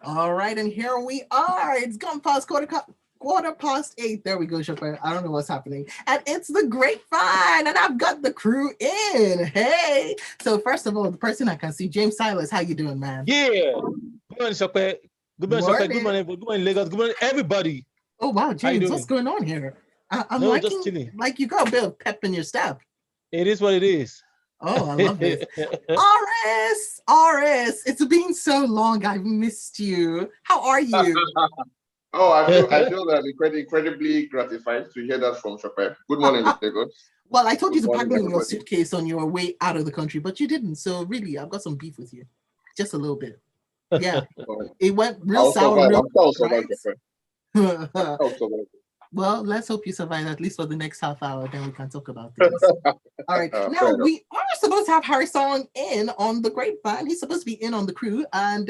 All right, and here we are. It's gone past quarter past 8. There we go, Chopin. I don't know what's happening. And it's the grapevine, and I've got the crew in. Hey. So first of all, the person I can see, James Silas, how you doing, man? Yeah. Good morning, Sope. Good morning, Sope. Good morning. Good morning, Lagos. Good morning, everybody. Oh wow, How you James, what's doing? going on here? I'm No, liking just chilling. like you got a bit of pep in your step. It is what it is. Oh, I love this. RS, it's been so long. I've missed you. How are you? Oh, I feel that incredibly gratified to hear that from Sope. Good morning, Lagos. Well, I told you Good to pack morning, me in your everybody. suitcase on your way out of the country, but you didn't. So really, I've got some beef with you. Just a little bit. Yeah. It went real I'll sour, survive. real I'm sure I'll quick, survive, Sope. I'm right? sure I'll survive. Well, let's hope you survive at least for the next half hour, then we can talk about things. All right. Now Fair enough. we are supposed to have Harrysong in on the grapevine. He's supposed to be in on the crew. And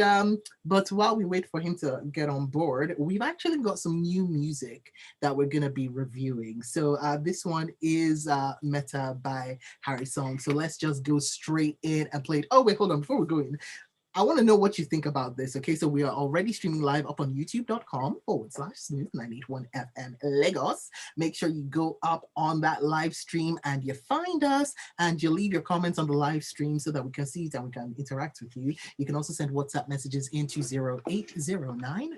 but while we wait for him to get on board, we've actually got some new music that we're gonna be reviewing. So this one is Meta by Harrysong. So let's just go straight in and play it. Oh wait, hold on, before we go in. I want to know what you think about this. Okay, so we are already streaming live up on youtube.com/smooth981FM Lagos. Make sure you go up on that live stream and you find us and you leave your comments on the live stream so that we can see it and we can interact with you. You can also send WhatsApp messages into 0809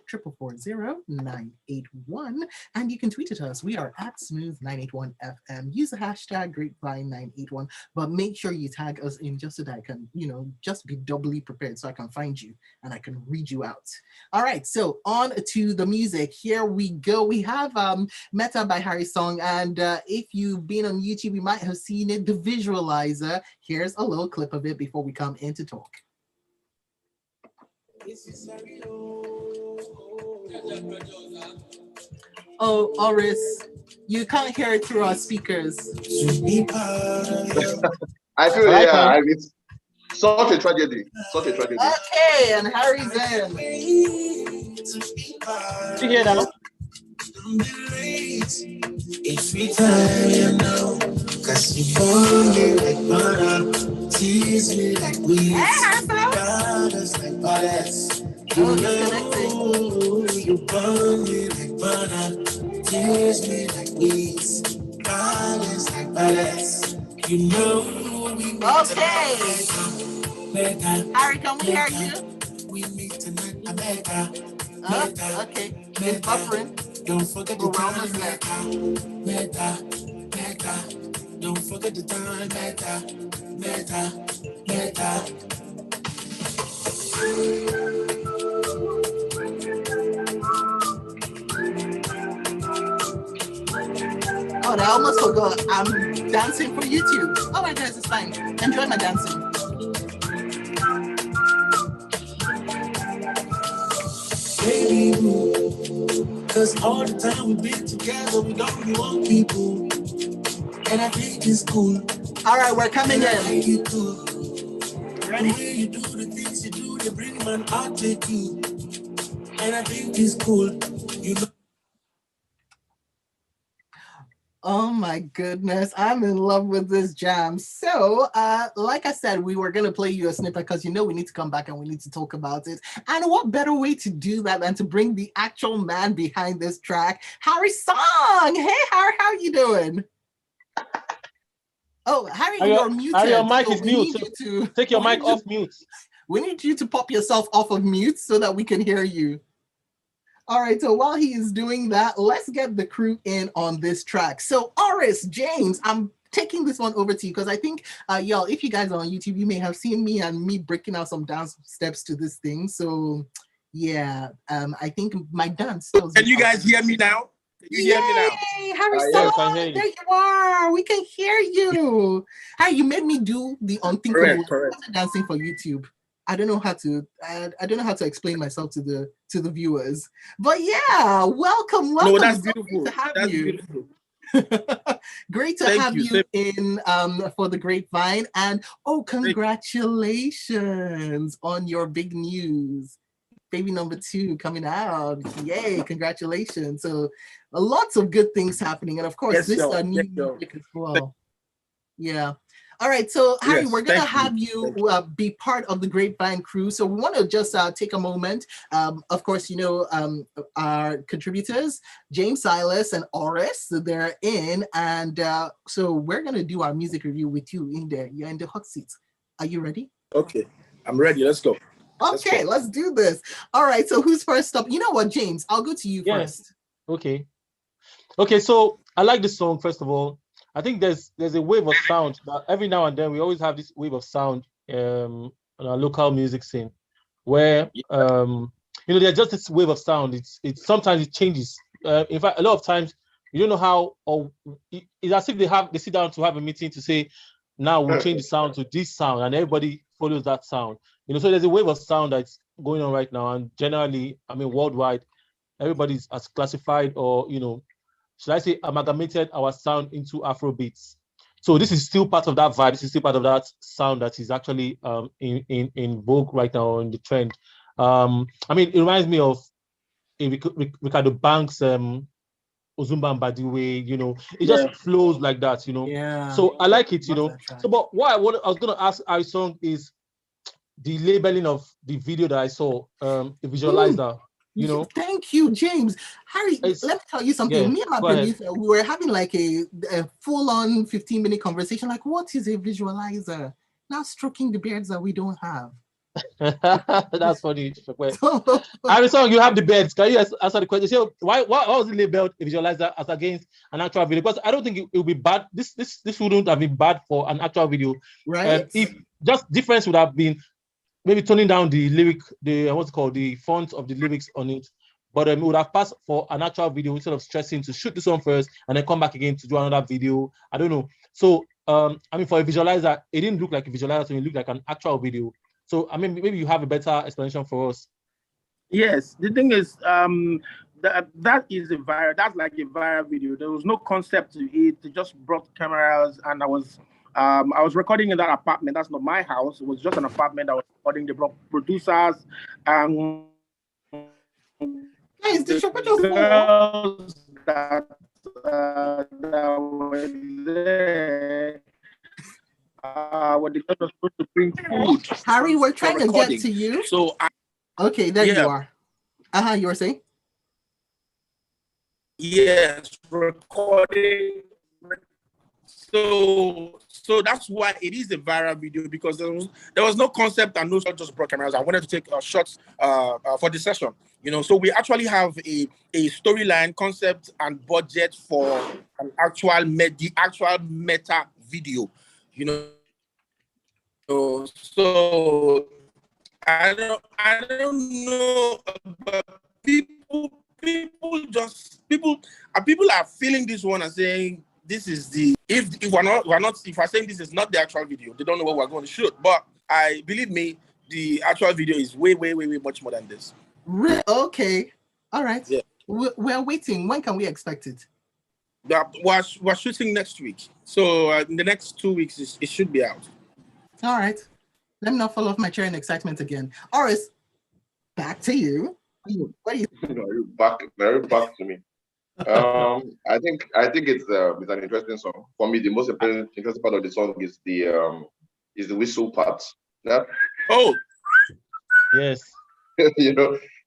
and you can tweet at us. We are at smooth981FM. Use the hashtag grapevine981, but make sure you tag us in just so that I can, just be doubly prepared. So I can find you and I can read you out. All right, so on to the music. Here we go. We have Meta by Harrysong, and if you've been on YouTube, you might have seen it, the visualizer. Here's a little clip of it before we come in to talk. Oh, Oris, you can't hear it through our speakers. I feel, I like yeah, her. it's such a tragedy. Such a tragedy. Okay, and Harry's in. You hear now? Every time you know, cause you burn me like butter, tease me like weeds, goddess like goddess. You know, you burn me like butter, tease me like weeds, goddess like goddess. You know, we meet Okay. tonight, Harry, can we hear you? we meet tonight, America. Okay, it's buffering. Don't forget the We're almost time, there. meta. Don't forget the time, meta. Oh, I almost forgot. I'm dancing for YouTube. Oh my guys, it's fine. Enjoy my dancing. Baby, cause all the time we've been together, we don't be one people. And I think it's cool. All right, we're coming in. You too. Ready? The way you do the things you do, they bring man out to you. And I think it's cool. You know. Oh my goodness, I'm in love with this jam. So, like I said, we were gonna play you a snippet because we need to come back and we need to talk about it. And what better way to do that than to bring the actual man behind this track, Harrysong. Hey, Harry, how you doing? Oh, Harry, you're muted. Harry, your mic so is mute. So take your mic off mute. We need you to pop yourself off of mute so that we can hear you. All right, so while he is doing that, let's get the crew in on this track. So, Oris, James, I'm taking this one over to you because I think, y'all, if you guys are on YouTube, you may have seen me breaking out some dance steps to this thing. So, yeah, I think my dance. Can you guys hear me now? Can you hear me now? Harrysong, there you are. We can hear you. Hi, you made me do the unthinkable dancing for YouTube. I don't know how to explain myself to the viewers, but yeah, welcome. No, that's Great beautiful. to have That's you. beautiful. Great to have you in for the grapevine, and congratulations on your big news. Baby number 2 coming out. Yay, congratulations. So lots of good things happening, and of course this new music as well. Yeah. All right, so Harry, Yes, we're gonna thank you. have you be part of the Grapevine crew. So we want to just take a moment. Of course, our contributors, James, Silas, and Oris, so they're in, and so we're gonna do our music review with you in there. You're in the hot seat. Are you ready? Okay, I'm ready. Let's go. Okay, let's do this. All right, so who's first up? You know what, James? I'll go to you first. Okay. So I like this song. First of all, I think there's a wave of sound that every now and then we always have this wave of sound on our local music scene, where there's just this wave of sound. It's sometimes it changes. In fact, a lot of times you don't know how, or it's as if they sit down to have a meeting to say, now we'll change the sound to this sound, and everybody follows that sound. So there's a wave of sound that's going on right now, and generally, worldwide, everybody's has classified, or should I say, amalgamated our sound into Afro beats. So this is still part of that vibe. This is still part of that sound that is actually in vogue right now, in the trend. It reminds me of Ricardo Banks, Ozumba and Badiwe. It just flows like that, Yeah. So I like it, So, but what I was going to ask Harrysong is the labeling of the video that I saw, a visualizer. Thank you, James. Harry, let me tell you something. Yeah, Me and my producer, we were having like a full-on 15-minute conversation. Like, what is a visualizer? Now stroking the beards that we don't have. That's funny. Harrysong, you have the beards. Can you answer the question? So why was it labeled a visualizer as against an actual video? Because I don't think it would be bad. This wouldn't have been bad for an actual video. Right. If just difference would have been maybe toning down the lyric, the font of the lyrics on it, but it would have passed for an actual video instead of stressing to shoot this one first and then come back again to do another video. I don't know. So, for a visualizer, it didn't look like a visualizer, so it looked like an actual video. So, maybe you have a better explanation for us. Yes, the thing is, that is that's like a viral video. There was no concept to it. They just brought cameras, and I was recording in that apartment. That's not my house. It was just an apartment. I was recording. They brought producers and guys, the girls that were there. What the girls were supposed to bring food. Harry, we're trying to get to you. So okay, there you are. You were saying? Yes, recording. So that's why it is a viral video, because there was no concept and no just brought cameras. I wanted to take shots for the session, So we actually have a storyline, concept, and budget for the actual meta video, So I don't know, but people are feeling this one and saying, this is if we're saying this is not the actual video, they don't know what we're going to shoot. But believe me, the actual video is way much more than this. Okay, all right. Yeah, we're waiting. When can we expect it? We're shooting next week, so in the next 2 weeks it should be out. All right. Let me not fall off my chair in excitement again. Oris, back to you. What do you think? Back to me. I think it's an interesting song. For me, the most interesting part of the song is the whistle part. Yeah? Oh, yes.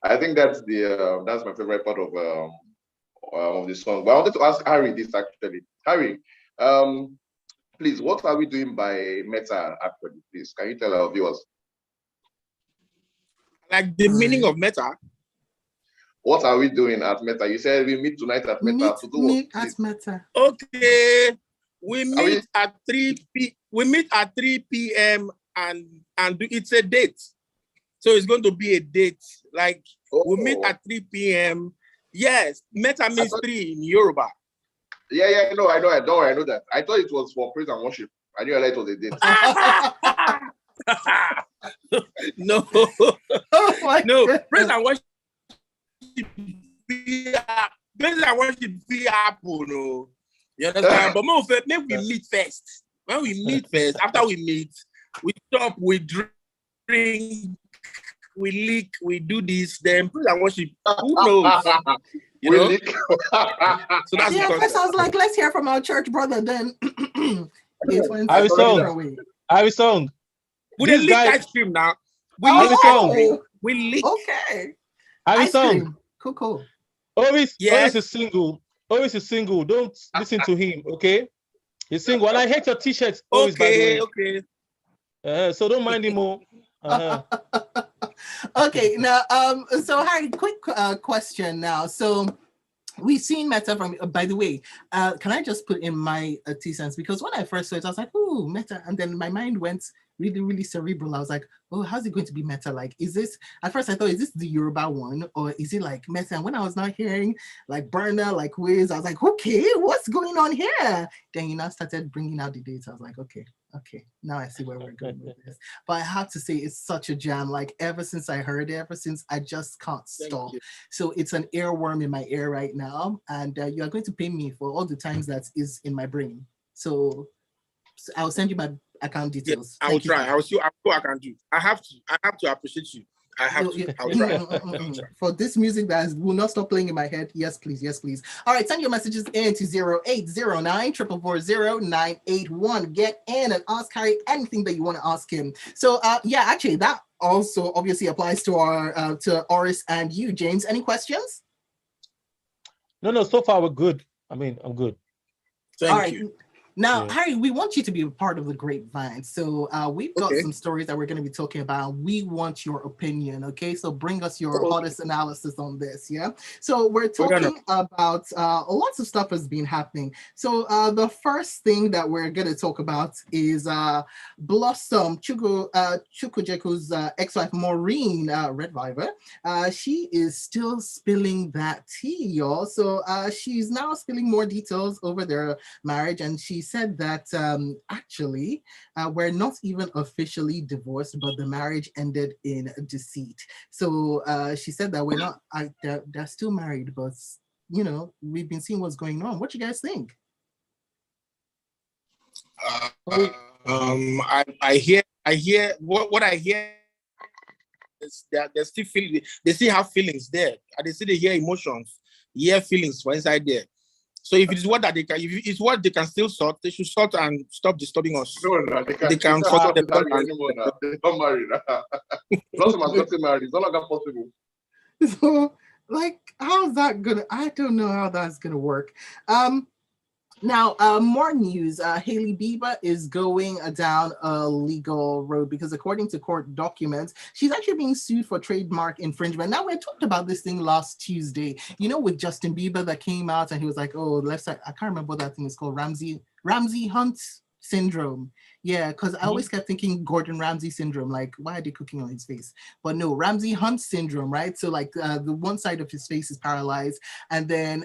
I think that's my favorite part of the song. But I wanted to ask Harry this actually. Harry, please, what are we doing by Meta actually? Please, can you tell our viewers? Like the meaning of Meta. What are we doing at Meta? You said we meet tonight at Meta to do meet at Meta. Okay, we meet at 3 p.m. and it's a date. So it's going to be a date. Like we meet at 3 p.m. Yes, Meta means 3 in Yoruba. Yeah, I know. Don't worry, I know that. I thought it was for praise and worship. I knew it was a date. No, no, praise and worship. Praise and worship be apple, no. You understand? But more maybe we meet first. When we meet first, after we meet, we stop, we drink, we leak, we do this, then praise and worship. Who knows? You know? So that's first I was like, let's hear from our church brother then. It went Harry a Song. different way. Harrysong. We This lick guy. ice cream now. We Harry lick Song. ice cream. We lick. Okay. Ice Harrysong. cream. Cool. Always Yes. is single. Always is single. Don't listen to him, okay? He's single. And I hate your t-shirts, always, by the way. Okay. So don't mind him more. Okay, now so Harry, quick question now. So we've seen Meta from, by the way, can I just put in my 2 cents? Because when I first saw it, I was like, oh, Meta. And then my mind went really, really cerebral. I was like, oh, how's it going to be Meta? Like, is this, at first I thought, is this the Yoruba one? Or is it like Meta? And when I was not hearing like Burner, like Wiz, I was like, okay, what's going on here? Then you now started bringing out the dates. I was like, okay, now I see where we're going with this. But I have to say, it's such a jam. Like, ever since I heard it, ever since, I just can't stop. So it's an earworm in my ear right now. And you are going to pay me for all the times that is in my brain. So I'll send you my account details. I will try. I will see what I can do. I have to appreciate you. I have to. I'll try. For this music that will not stop playing in my head, yes, please. All right, send your messages in to 0809 440 981. Get in and ask Harry anything that you want to ask him. So, actually, that also obviously applies to our to Oris and you, James. Any questions? No. So far we're good. I mean, I'm good. Thank you. Now, Harry, we want you to be a part of the grapevine. So we've got some stories that we're going to be talking about. We want your opinion, okay? So bring us your hottest analysis on this, yeah? So we're talking about lots of stuff has been happening. So the first thing that we're going to talk about is Blossom Chukwujeku's ex-wife, Maureen Red Viper. She is still spilling that tea, y'all. So she's now spilling more details over their marriage, and she said that actually we're not even officially divorced, but the marriage ended in deceit. So she said that we're not, they're still married, but you know, we've been seeing what's going on. What you guys think? I hear what I hear is that they still feel, they still have feelings there, and they still hear emotions, hear feelings for inside there. So if it's what that they can, if it's what they can still sort, they should sort and stop disturbing us. No, they can sort them out. They're not married. Blossom has gotten married. It's no longer possible. So, like, how's that gonna? I don't know how that's gonna work. Now, more news. Hailey Bieber is going down a legal road because, according to court documents, she's actually being sued for trademark infringement. Now, we talked about this thing last Tuesday, you know, with Justin Bieber that came out and he was like, oh, left side, I can't remember what that thing is called, Ramsey Hunt syndrome. Yeah, because I always kept thinking Gordon Ramsay syndrome, like, why are they cooking on his face? But no, Ramsey Hunt syndrome, right? So, like, the one side of his face is paralyzed. And then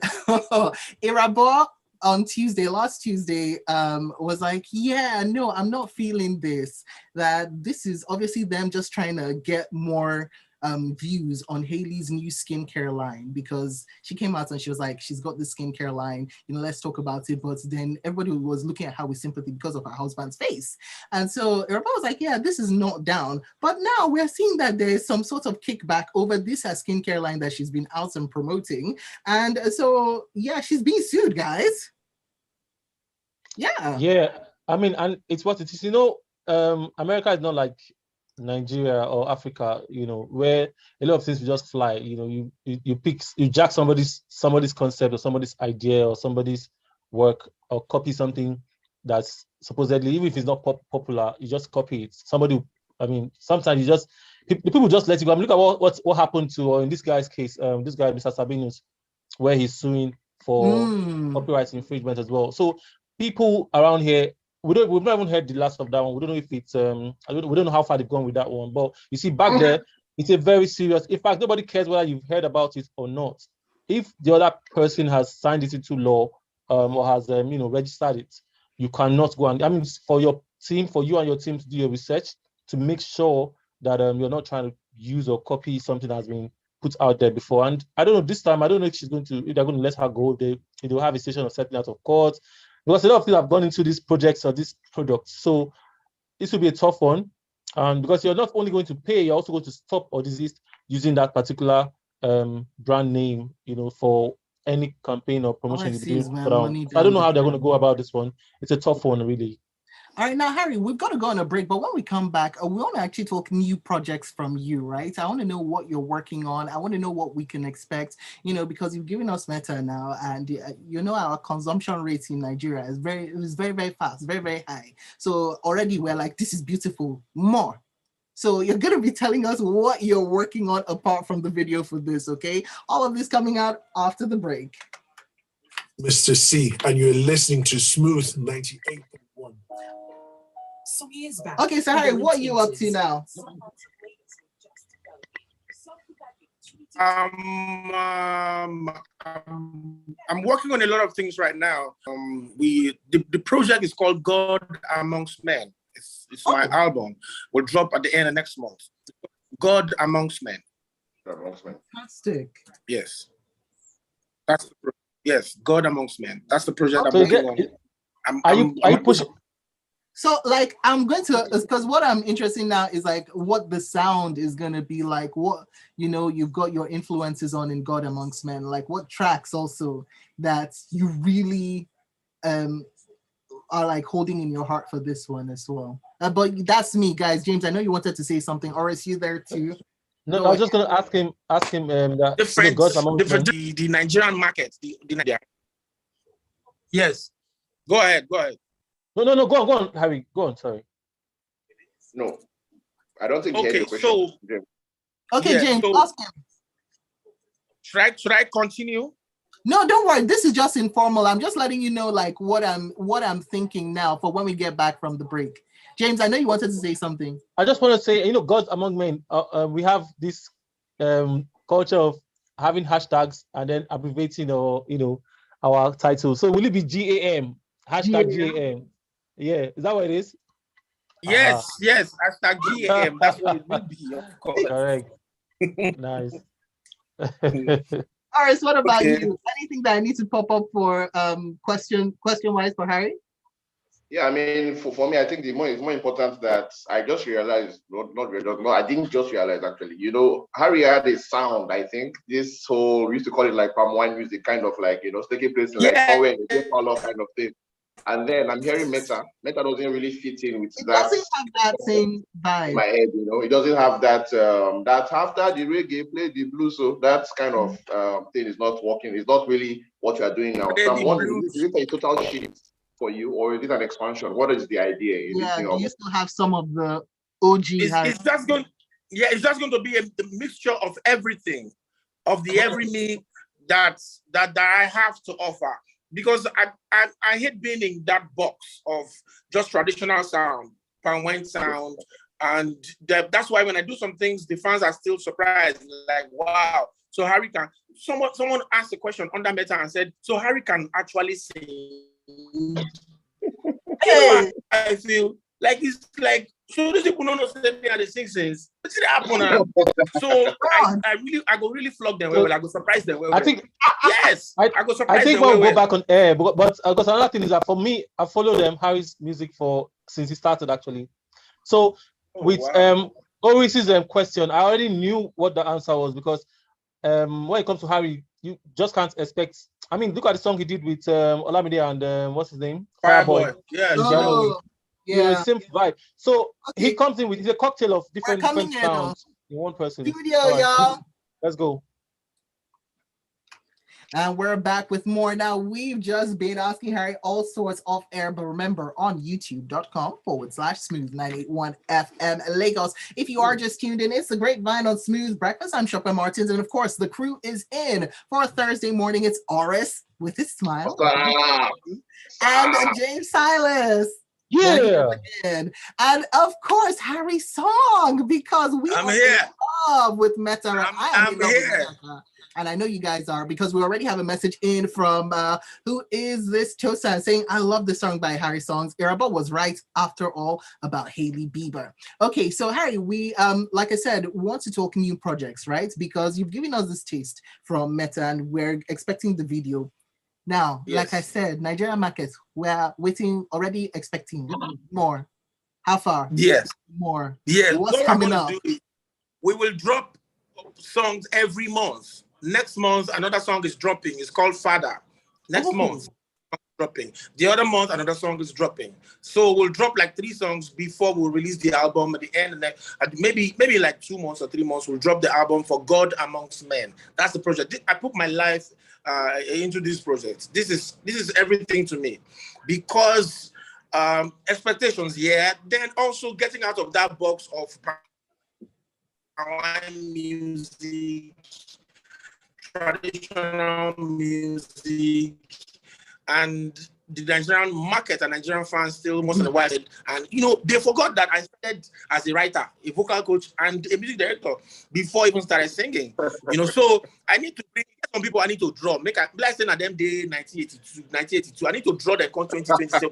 Irabo on last Tuesday, was like, yeah, no, I'm not feeling this. That this is obviously them just trying to get more views on Hailey's new skincare line, because she came out and she was like, she's got this skincare line, you know, let's talk about it. But then everybody was looking at her with sympathy because of her husband's face. And so everybody was like, yeah, this is not down. But now we're seeing that there's some sort of kickback over this her skincare line that she's been out and promoting. And so, yeah, she's being sued, guys. Yeah. I mean, and it's what it is. You know, America is not like Nigeria or Africa, you know, where a lot of things will just fly. You know, you jack somebody's concept or somebody's idea or somebody's work, or copy something that's supposedly, even if it's not popular, you just copy it. I mean, sometimes you just people just let you go. I mean, look at what happened to, or in this guy's case, this guy Mr. Sabinus, where he's suing for copyright infringement as well. So people around here, we've not even heard the last of that one. We don't know if it's we don't know how far they've gone with that one. But you see, back there, it's a very serious. In fact, nobody cares whether you've heard about it or not. If the other person has signed it into law, or has registered it, you cannot go and, I mean, for your team, for you and your team to do your research to make sure that you're not trying to use or copy something that has been put out there before. And I don't know this time. I don't know if they're going to let her go. They'll have a session of setting out of court. Because a lot of people have gone into these projects or these products. So this will be a tough one. Because you're not only going to pay, you're also going to stop or desist using that particular brand name, you know, for any campaign or promotion you're doing. So I don't know how they're going to go about this one. It's a tough one, really. All right, now, Harry, we've got to go on a break, but when we come back, we want to actually talk new projects from you, right? I want to know what you're working on. I want to know what we can expect, because you've given us Meta now, and our consumption rate in Nigeria is very, very fast, very, very high. So already we're like, this is beautiful, more. So you're going to be telling us what you're working on apart from the video for this, okay? All of this coming out after the break. Mr. C, and you're listening to Smooth 98.1. So he is back. Okay, so Harry, what are you up to now? I'm working on a lot of things right now. The project is called God Amongst Men. It's my album. Will drop at the end of next month. God Amongst Men. Fantastic. Yes. Yes, God Amongst Men. That's the project I'm working on. Are you pushing? So, like, I'm going to, because what I'm interested in now is like what the sound is going to be like, what, you've got your influences on in God Amongst Men, like what tracks also that you really are like holding in your heart for this one as well. But that's me, guys. James, I know you wanted to say something, or is you there too? No, I was just going to ask him that God Amongst Men. The Nigerian market, the Nigeria. Yes. Go ahead. No, go on, Harry. Go on, sorry. No, I don't think. Okay, so James. Okay, yeah, James, ask him. Should I continue? No, don't worry. This is just informal. I'm just letting you know, like, what I'm thinking now for when we get back from the break. James, I know you wanted to say something. I just want to say, God Among Men. We have this culture of having hashtags and then abbreviating our title. So will it be GAM? Hashtag GAM. Yeah, is that what it is? Yes, hashtag GAM. That's what it will be, of course. Correct. Nice. All right, so what about you? Anything that I need to pop up for question-wise for Harry? Yeah, I mean, for me, I think it's more important that I just realized, I didn't just realize actually. Harry had a sound, I think. This whole, we used to call it like palm wine music, kind of like, taking place in like somewhere in the color kind of thing. And then I'm hearing Meta. Meta doesn't really fit in with it that. It doesn't have that same vibe. In my head, it doesn't have that, that after the reggae, play the blues. So that kind of thing is not working. It's not really what you are doing now. So I'm wondering, is it a total shift for you, or is it an expansion? What is the idea? Do you still have some of the OG? It's just going to be a mixture of everything, of the every me that I have to offer. Because I hate being in that box of just traditional sound, palm wine sound, and that's why when I do some things, the fans are still surprised, like, wow. So Harry can. Someone asked a question under Meta and said, so Harry can actually sing. I feel like it's like, so these people don't know me at the sixes. What's it happen now? So I go really flog them well. I go surprise them well. I think yes, I go surprise them. I think we'll go back on air, but because another thing is that for me, I followed Harry's music since he started actually. So with Oris's question, I already knew what the answer was because when it comes to Harry, you just can't expect. I mean, look at the song he did with Olamide and what's his name? Fireboy. Yeah. Same vibe. So he comes in with a cocktail of different sounds in one person. Studio, y'all. Let's go. And we're back with more. Now, we've just been asking Harry all sorts off air, but remember, on youtube.com/smooth981 FM Lagos. If you are just tuned in, it's the Grapevine on Smooth Breakfast. I'm Sope Martins, and of course, the crew is in for a Thursday morning. It's Oris with his smile and James Silas. Yeah. And of course, Harrysong, because I'm here in love with Meta. I'm here. And I know you guys are, because we already have a message in from who is this Chosan saying, I love the song by Harrysong. Iraba was right after all about Hailey Bieber. Okay, so Harry, we like I said, want to talk new projects, right? Because you've given us this taste from Meta and we're expecting the video. Now, like I said, Nigerian market, we're waiting, already expecting more. How far? Yes. More. Yes. What's coming up? We will drop songs every month. Next month, another song is dropping. It's called Father. Next month. dropping. The other month, another song is dropping. So we'll drop like 3 songs before we'll release the album at the end. Maybe like 2 months or 3 months, we'll drop the album for God Amongst Men. That's the project. I put my life into this project. This is everything to me, because expectations, yeah. Then also getting out of that box of music, traditional music, and the Nigerian market and Nigerian fans still once in a while. And they forgot that I started as a writer, a vocal coach, and a music director before I even started singing. So I need to bring some people. I need to draw. Like saying at them day 1982. I need to draw them come 2027.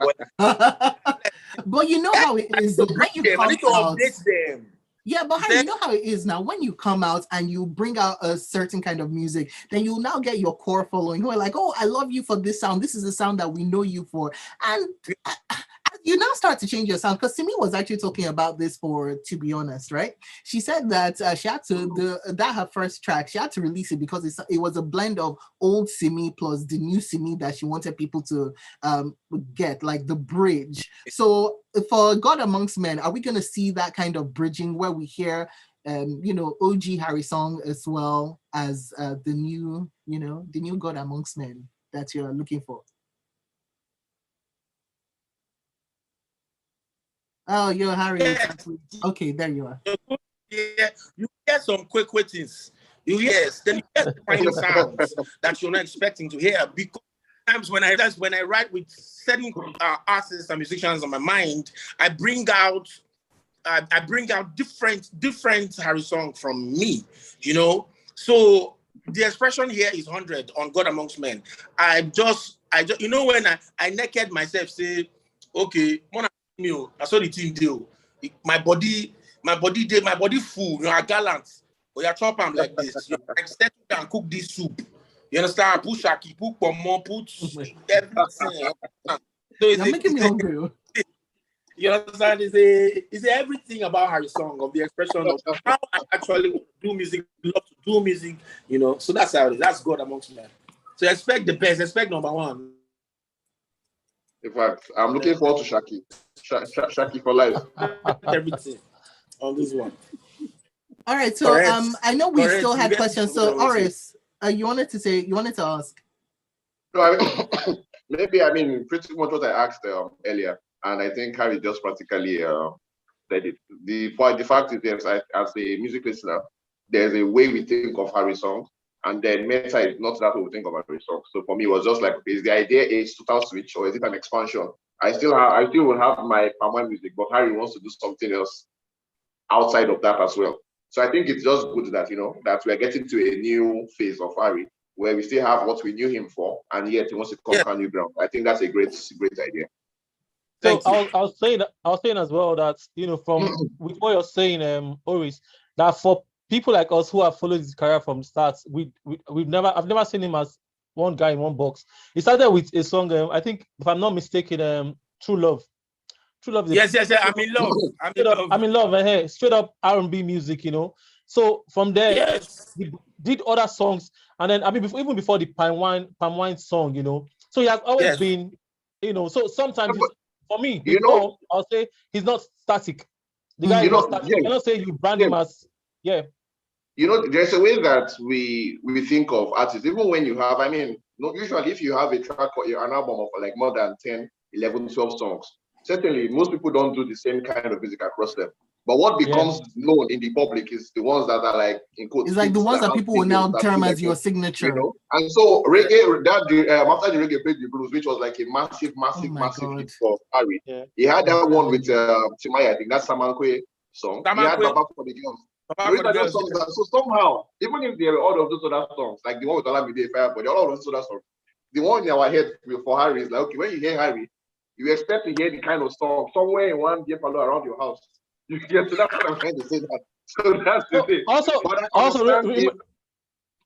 But you know how it is. When you I need to update them. Yeah, but Harry, you know how it is now. When you come out and you bring out a certain kind of music, then you now get your core following who are like, oh, I love you for this sound. This is the sound that we know you for. And you now start to change your sound, because Simi was actually talking about this To Be Honest, right? She said that she had to, that her first track, she had to release it because it was a blend of old Simi plus the new Simi that she wanted people to get, like the bridge. So for God Amongst Men, are we going to see that kind of bridging where we hear, OG Harrysong as well as the new God Amongst Men that you're looking for? Oh, you're Harry. Yes. Okay, there you are. Yeah, you get some quick waitings. Then you get final sounds that you're not expecting to hear. Because sometimes when I write with certain artists and musicians on my mind, I bring out different Harrysong from me. So the expression here is 100 on God Amongst Men. I just when I naked myself, say, okay, I saw the team deal. My body full. I gallant. But you chop them like this. You settle down, cook this soup. You understand? Put shaki, put pomo, put everything. So you're making me hungry. You understand? It's everything about Harrysong, of the expression of how I actually do music, love to do music. So that's how it is. That's God Amongst Men. So expect the best. Expect number 1. In fact, I'm looking forward to Shaki. Shaki for life. Everything on this one. All right, so I know we still had questions. So Oris, you wanted to ask. No, maybe pretty much what I asked earlier, and I think Harry just practically said it. The fact is, yes, as a music listener, there's a way we think of Harrysong, and then Meta is not that way we think of Harrysong. So for me, it was just like, is the idea a total switch or is it an expansion? I still will have my Palm music, but Harry wants to do something else outside of that as well. So I think it's just good that that we're getting to a new phase of Harry where we still have what we knew him for, and yet he wants to conquer new ground. I think that's a great idea. So I was saying as well that from with what you're saying, Oris, that for people like us who have followed his career from the start, I've never seen him as one guy in one box. He started with a song, I think, if I'm not mistaken, True Love. True Love. Yes. I'm in love. I'm in love. Straight up R&B music, So from there, yes, he did other songs, and then even before the Palm Wine song, So he has always been, So sometimes for me, I'll say he's not static. The guy is not static. You cannot say you brand him as there's a way that we think of artists, even when you have, usually if you have a track or an album of like more than 10, 11, 12 songs, certainly most people don't do the same kind of music across them. But what becomes known in the public is the ones that are like, in quotes, it's like the ones that people will now term as your signature. And so reggae, after the reggae played the blues, which was like a massive hit for Harry. Yeah. He had that one with Timaya, I think that's Samankwe song. He had Baba for the Girls. So somehow, even if there are all of those other songs, like the one with Olamide Fire, but all of those other songs, the one in our head for Harry is like, okay, when you hear Harry, you expect to hear the kind of song somewhere in one beer parlor around your house. You get to that's what I'm trying to say. That. So that's the thing. Also,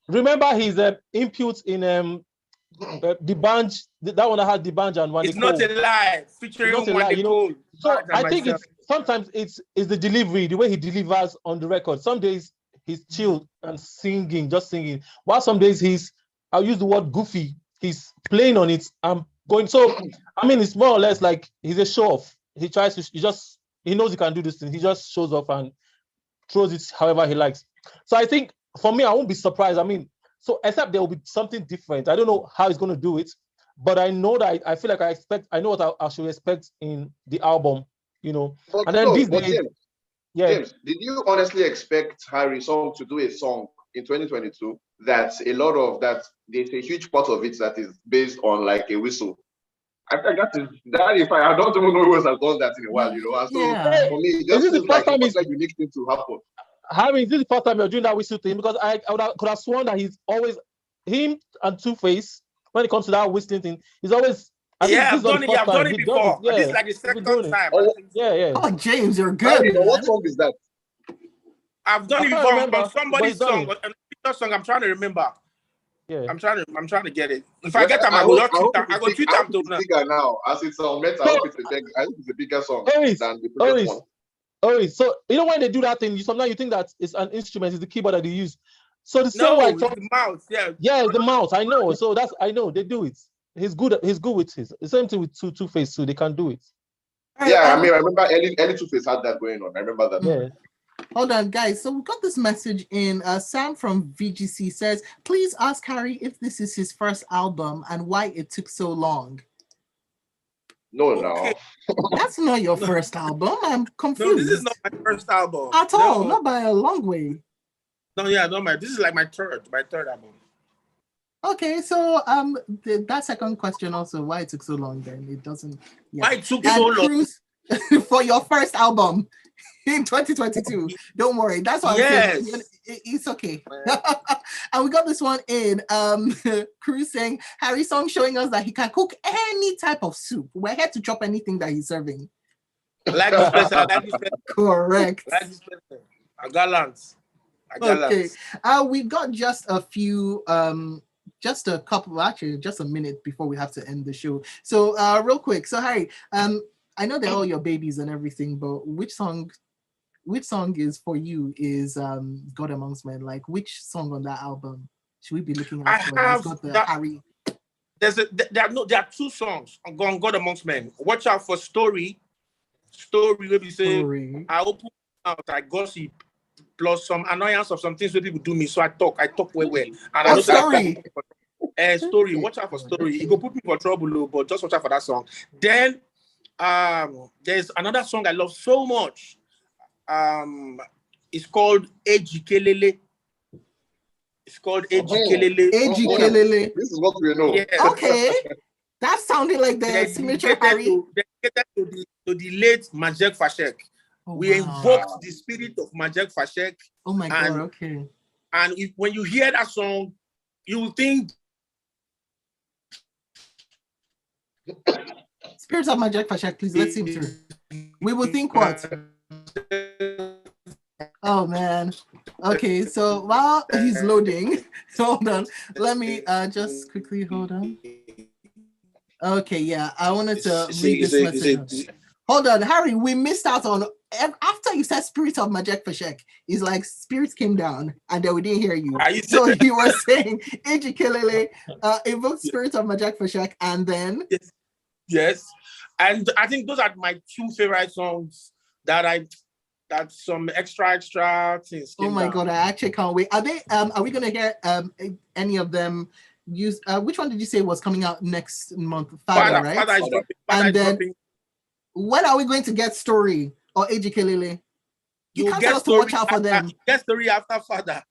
remember his input in the band, that one that had the band and one. It's not a lie. Featuring one So I think sometimes it's the delivery, the way he delivers on the record. Some days he's chilled and singing, just singing. While some days I'll use the word goofy. He's playing on it and going. So I mean, it's more or less like he's a show off. He tries to. He knows he can do this thing. He just shows off and throws it however he likes. So I think for me, I won't be surprised. I mean, so except there will be something different. I don't know how he's going to do it, but I know that I feel like I know what I should expect in the album, you know. But And then no, these but days, yeah. James, did you honestly expect Harrysong to do a song in 2022 that a lot of that there's a huge part of it that is based on like a whistle? I think that is fine. I don't even know who else has done that in a while, you know. And so Yeah. for me, it Is just this the feels like first time it's a unique thing to happen. Harry, is this the first time you're doing that whistle thing? Because I could have sworn that he's always him and Two-Face when it comes to that whistling thing. He's always I've done it. Yeah, I've done it before. Yeah, this is like the second time. Oh, yeah. Oh, James, you're good. Harry, what song is that? I've done it before on somebody's song, a song. I'm trying to remember. Yeah, I'm trying to get it. If I get them, I go tweet them to bigger now. As it's on Meta, I hope it's a bigger song than the previous one. Oh, so you know when they do that thing, sometimes you think that it's an instrument, it's the keyboard that they use. So the same way the mouse, it's the mouse. I know. So I know they do it. He's good with his. The same thing with Two-Face too. They can do it. Yeah, I mean, I remember early Two-Face had that going on. I remember that. Yeah. Hold on, guys. So we got this message in. Sam from VGC says, please ask Harry if this is his first album and why it took so long. No. That's not your first album. I'm confused. No, this is not my first album. At all, not by a long way. No, this is like my third album. Okay, so that second question also, why it took so long then? It doesn't. Yeah. Why it took so long? For your first album in 2022. Don't worry. That's what I'm saying. It's okay. And we got this one in. Cruz saying, Harrysong showing us that he can cook any type of soup. We're here to chop anything that he's serving. I like this person. Correct. I like this person. A gallant. Okay. We've got just a few just a couple, actually just a minute before we have to end the show. So real quick. So Harry, I know they're all your babies and everything, but which song is for you is God Amongst Men? Like which song on that album should we be looking at? Harry. There are two songs on God Amongst Men. Watch out for Story. Story where we say I open out, I gossip, plus some annoyance of some things where people do me. So I talk well. And I know Story. Story. Watch out for Story. It go put me for trouble, but just watch out for that song. Then there's another song I love so much. It's called Ejikelele. It's called Ejikelele. Ejikelele. This is what we know. Yeah. Okay. That sounded like the signature Harry. To the late Majek Fashek. We invoked the spirit of Majek Fashek. Oh my God, okay. And when you hear that song, you will think Spirits of Majek Fashek, please let's sing through. We will think what? Oh man. Okay, so while he's loading, hold on. Let me just quickly hold on. Okay, yeah, I wanted to read this message. Hold on, Harry, we missed out on after you said Spirit of Majek Fashek. It's like spirits came down and then we didn't hear you. So you were saying Ejikelele, invoke Spirit of Majek Fashek, and then yes. And I think those are my two favorite songs that some extra things. Oh my God, I actually can't wait. Are we gonna hear any of them use which one did you say was coming out next month? Father, right? Father and then dropping. When are we going to get Story or Ejikelele? You can't tell us to watch out for them. Get Story after Father.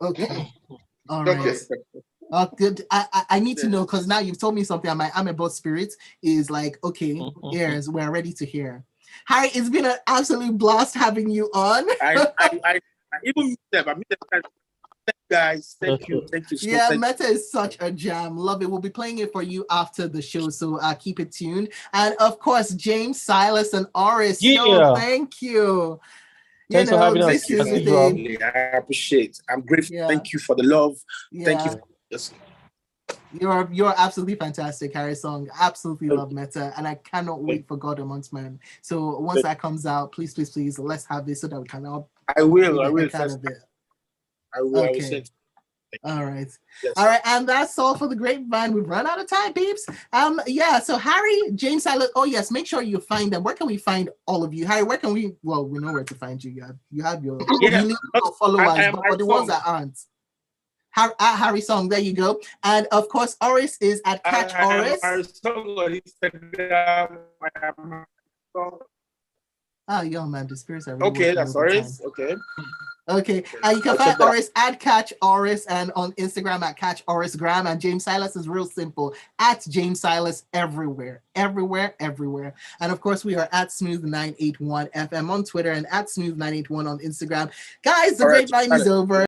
Okay. All right. Good. I need to know because now you've told me something. I'm about spirits. Is like okay. Ears, we're ready to hear. Harry, it's been an absolute blast having you on. I even guys, thank you. Yeah, Meta is such a jam. Love it. We'll be playing it for you after the show, so keep it tuned. And of course, James, Silas, and Oris. Yeah. Thank you. Thanks for having us. I appreciate. I'm grateful. Yeah. Thank you for the love. Yeah. Thank you. Yes. You're absolutely fantastic, Harrysong. Absolutely love Meta, and I cannot wait for God Amongst Men. So once that comes out, please, let's have this so that we can all. I will. Kind of it. I will. Okay. All right. Yes, All right. And that's all for the grapevine. We've run out of time, peeps. Yeah. So Harry, James Silas. Oh, yes. Make sure you find them. Where can we find all of you? Harry, where can we? Well, we know where to find you. You have your millions of followers, but for the ones that aren't. Harrysong, there you go. And of course, Oris is at Catch Oris. Oh, yo, man, the spirits are really okay, that's Oris. Okay. Okay, you can find Oris at Catch Oris and on Instagram at Catch Oris Gram. And James Silas is real simple at James Silas everywhere. And of course, we are at Smooth981 FM on Twitter and at Smooth981 on Instagram. Guys, the grapevine is over.